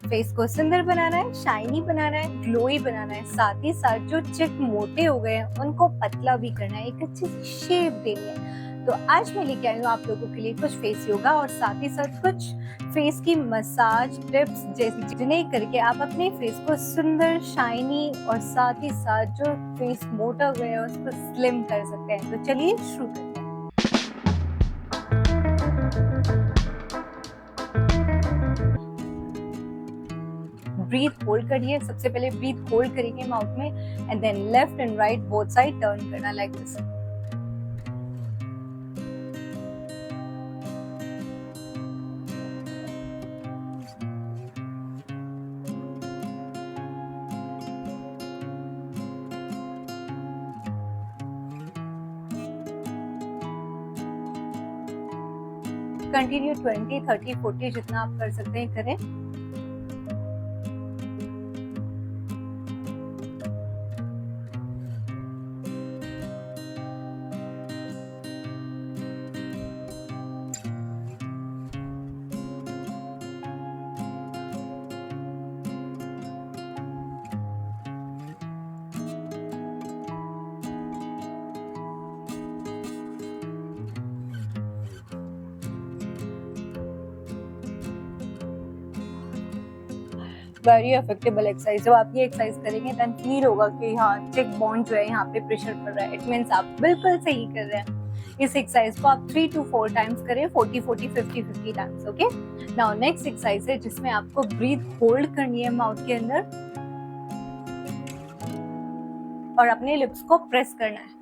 Face को सुंदर बनाना है, शाइनी बनाना है, ग्लोई बनाना है, साथ ही साथ जो चिक मोटे हो गए हैं उनको पतला भी करना है, एक अच्छी सी शेप देनी है। तो आज मैं लेके आई हूँ आप लोगों के लिए कुछ फेस योगा और साथ ही साथ कुछ फेस की मसाज टिप्स जिन्हें करके आप अपने फेस को सुंदर, शाइनी और साथ ही साथ जो फेस मोटा हो गया है उसको स्लिम कर सकते हैं। तो चलिए शुरू करते हैं। ब्रीथ होल्ड करिए। सबसे पहले ब्रीथ होल्ड करेंगे माउथ में and then left and right both side turn करना लाइक दिस। कंटिन्यू 20, 30, 40 जितना आप कर सकते हैं करें। Very effective exercise. जब आप ये एक्सरसाइज करेंगे देन फील होगा कि हाँ चेक बॉन्ड जो है यहाँ पे प्रेशर पड़ रहा है, इट मीन्स आप बिल्कुल सही कर रहे हैं। इस एक्सरसाइज को आप 3 to 4 टाइम्स करें, 40, 40, 50, 50 times. Okay, now next exercise है जिसमें आपको ब्रीथ होल्ड करनी है माउथ के अंदर और अपने लिप्स को प्रेस करना है।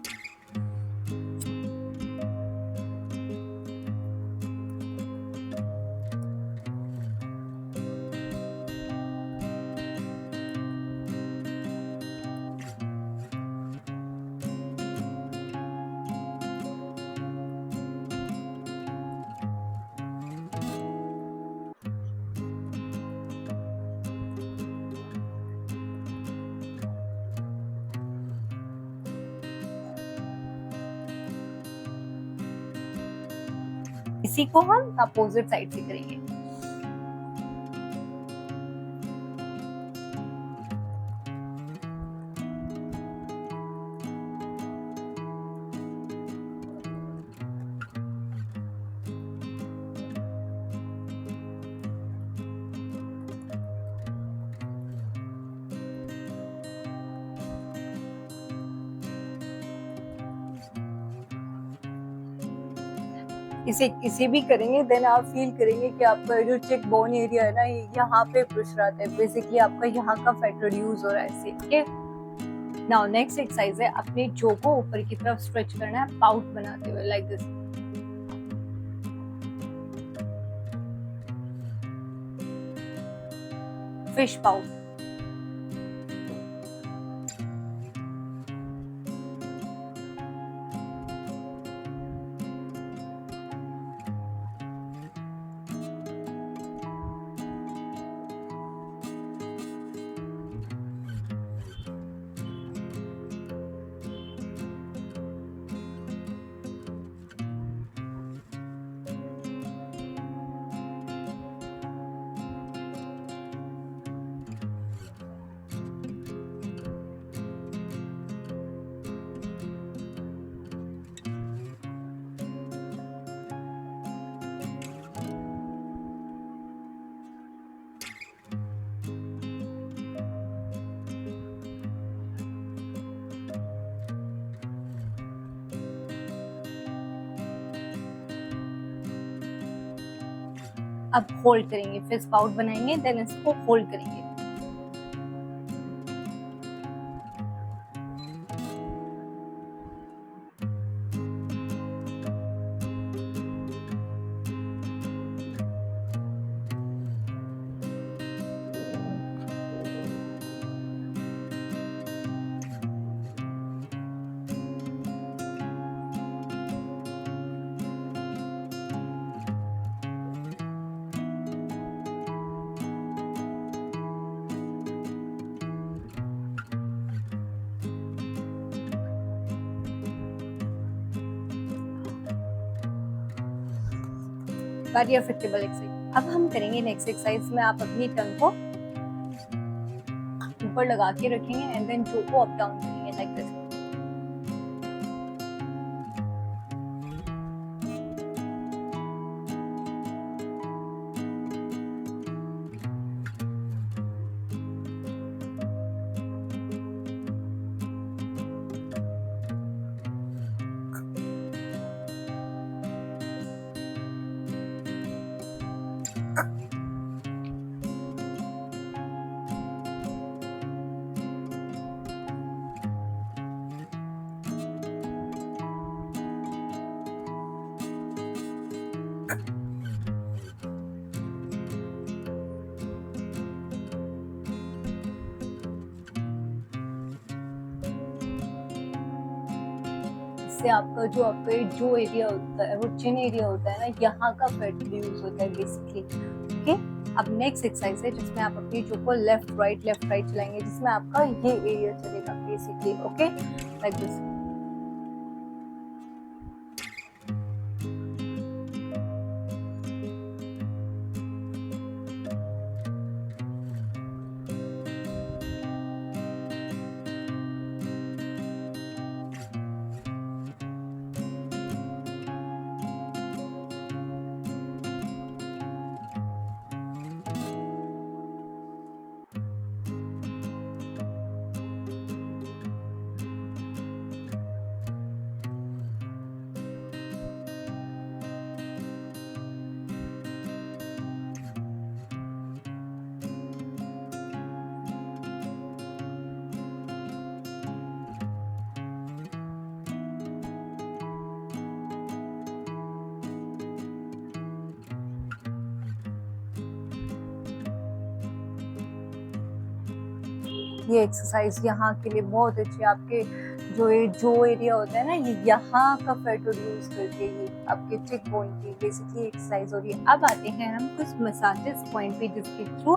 इसी को हम अपोजिट साइड से करेंगे। इसे भी करेंगे देन आप फील करेंगे कि आपका जो चेक बोन एरिया है ना यहाँ पे पुश रहा है, बेसिकली आपका यहाँ का फैट रिड्यूस हो रहा है इससे। ठीक है, नाउ नेक्स्ट एक्सरसाइज है अपने जो को ऊपर की तरफ स्ट्रेच करना है पाउट बनाते हुए लाइक दिस। Fish pout. अब होल्ड करेंगे, फिश पाउट बनाएंगे देन इसको होल्ड करेंगे। Very effective exercise. अब हम करेंगे नेक्स्ट एक्सरसाइज में आप अपनी टंग को ऊपर लगा के रखेंगे एंड देन जो को अप डाउन करेंगे लाइक दिस। इससे आपका जो एरिया होता है वो चिन एरिया होता है ना, यहाँ का फैट रिड्यूस होता है बेसिकली। ओके, अब नेक्स्ट एक्सरसाइज है जिसमें आप अपनी जो को लेफ्ट राइट चलाएंगे, जिसमें आपका ये एरिया चलेगा बेसिकली। Okay, like this. ये एक्सरसाइज यहाँ के लिए बहुत अच्छी है। आपके जो एरिया होता है ना, ये यहाँ का फैट रिड्यूस करके ये आपके चिक बोन की बेसिकली एक्सरसाइज हो रही है। अब आते हैं हम कुछ मसाजेस पॉइंट पे जिसके थ्रू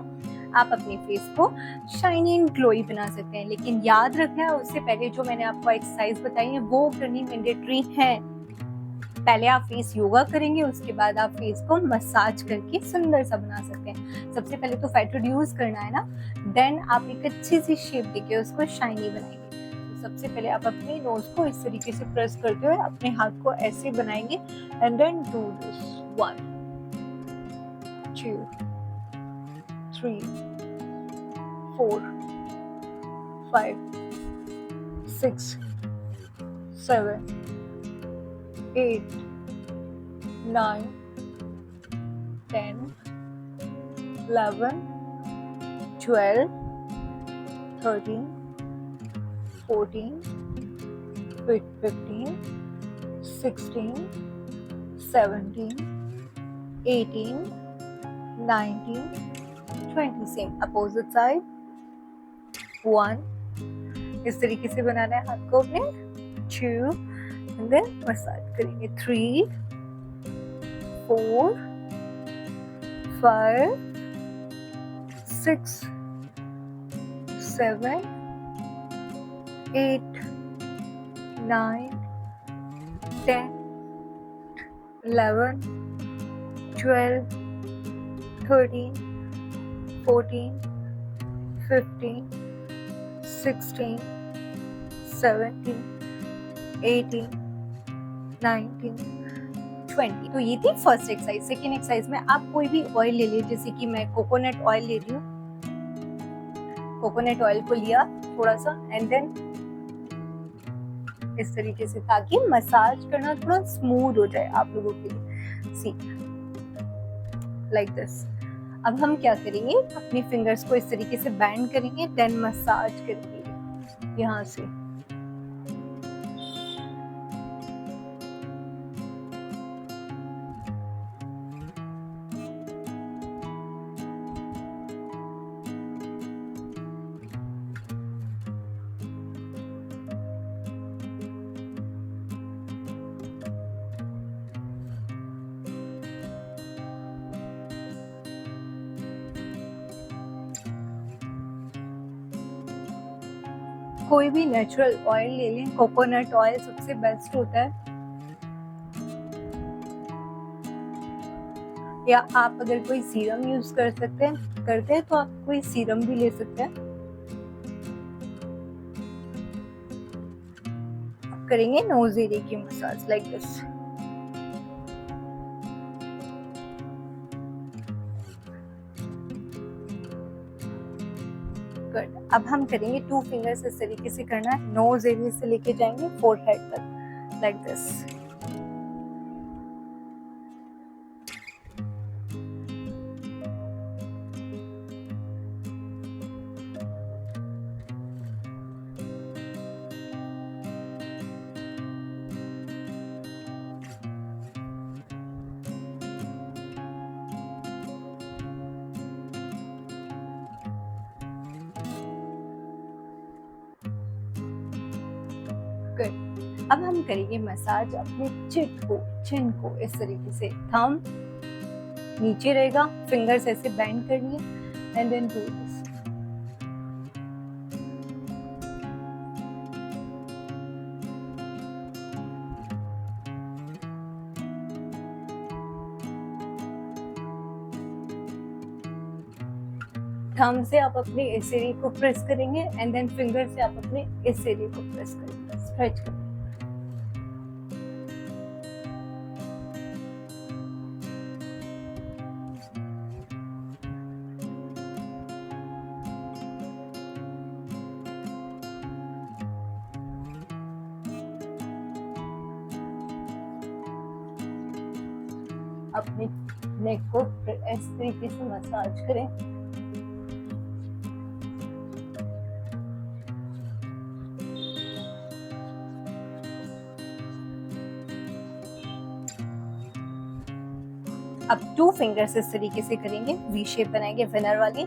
आप अपने फेस को शाइनी एंड ग्लोई बना सकते हैं। लेकिन याद रखना है, उससे पहले जो मैंने आपको एक्सरसाइज बताई है वो करनी मैंडेटरी है। पहले आप फेस योगा करेंगे, उसके बाद आप फेस को मसाज करके सुंदर सा बना सकते हैं। सबसे पहले तो फैट रिड्यूस करना है ना, देन आप एक अच्छी सी शेप देके उसको शाइनी बनाएंगे। तो सबसे पहले आप अपने नोज को इस तरीके से प्रेस करते हुए अपने हाथ को ऐसे बनाएंगे and then do this 1 2 3 4 5 6 7 8 9 10 11 12 13 14 15 16 17 18 19 20। Same opposite side 1 इस तरीके से बनाना है हाथ को अपने। 2 and then मसाज करेंगे। 3 4 5 6 7 8 9 10 11 12 13 14 15 16 17 18 19 20। तो ये थी फर्स्ट एक्सरसाइज। सेकेंड एक्सरसाइज में आप कोई भी ऑयल ले लीजिए, जैसे कि मैं कोकोनट ऑयल ले रही हूँ। कोकोनट ऑयल को लिया थोड़ा सा एंड देन इस तरीके से, ताकि मसाज करना थोड़ा स्मूथ हो जाए आप लोगों के लिए। सी लाइक दिस। अब हम क्या करेंगे, अपनी फिंगर्स को इस तरीके से बैंड करेंगे, देन मसाज करेंगे यहाँ से। कोई भी नेचुरल ऑयल ले लें, कोकोनट ऑयल सबसे बेस्ट होता है। या आप अगर कोई सीरम यूज करते हैं तो आप कोई सीरम भी ले सकते हैं। करेंगे नोज एरिया की मसाज लाइक दिस। गुड। अब हम करेंगे 2 फिंगर्स इस तरीके से करना है, नोज एरिया से लेके जाएंगे फोरहेड तक लाइक दिस। गुड। अब हम करेंगे मसाज अपने चिन को इस तरीके से, थंब नीचे रहेगा, फिंगर्स ऐसे बेंड करनी है and then do this. Thumb से आप अपने इस एरिया को प्रेस करेंगे एंड देन फिंगर से आप अपने इस एरिया को प्रेस करेंगे, स्ट्रेच करेंगे। अपने नेक को इस तरीके से मसाज करें। अब 2 फिंगर्स इस तरीके से करेंगे, वी शेप बनाएंगे विनर वाली।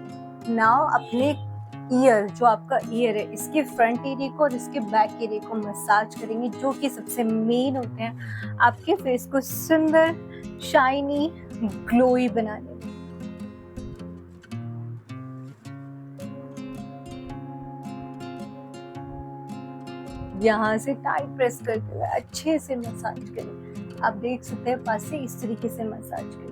नाउ अपने ईयर, जो आपका ईयर है, इसके फ्रंट एरिया को और इसके बैक एरिया को मसाज करेंगे, जो कि सबसे मेन होते हैं आपके फेस को सुंदर, शाइनी, ग्लोई बनाने में। यहाँ से टाइट प्रेस करते हुए अच्छे से मसाज करें। आप देख सकते हैं पास से इस तरीके से मसाज करें।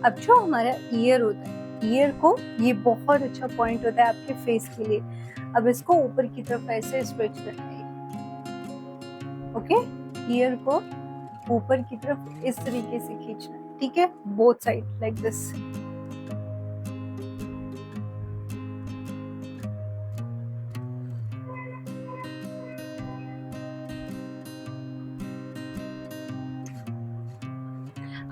अब जो हमारा ईयर होता है, ईयर को ये बहुत अच्छा पॉइंट होता है आपके फेस के लिए। अब इसको ऊपर की तरफ ऐसे स्ट्रेच करना है, ओके। ईयर को ऊपर की तरफ इस तरीके से खींचना है, ठीक है, बोथ साइड लाइक दिस।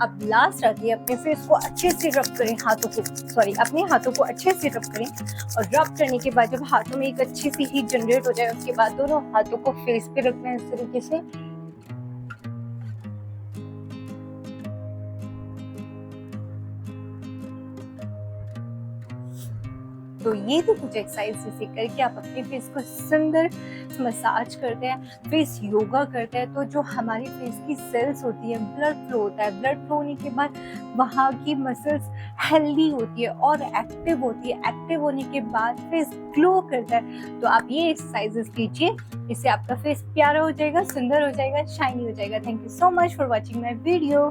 अब लास्ट आती है, अपने फेस को अच्छे से रब करें, अपने हाथों को अच्छे से रब करें। और रब करने के बाद जब हाथों में एक अच्छी सी हीट जनरेट हो जाए, उसके बाद दोनों हाथों को फेस पे रखना है इस तरीके से। तो ये थी कुछ एक्सरसाइज जिसे करके आप अपने फेस को सुंदर मसाज करते हैं, फेस योगा करते हैं, तो जो हमारी फेस की सेल्स होती है, ब्लड फ्लो होता है, ब्लड फ्लो होने के बाद वहाँ की मसल्स हेल्दी होती है और एक्टिव होती है। एक्टिव होने के बाद फेस ग्लो करता है। तो आप ये एक्सरसाइजेस कीजिए, इससे आपका फेस प्यारा हो जाएगा, सुंदर हो जाएगा, शाइनी हो जाएगा। Thank you so much for watching my video.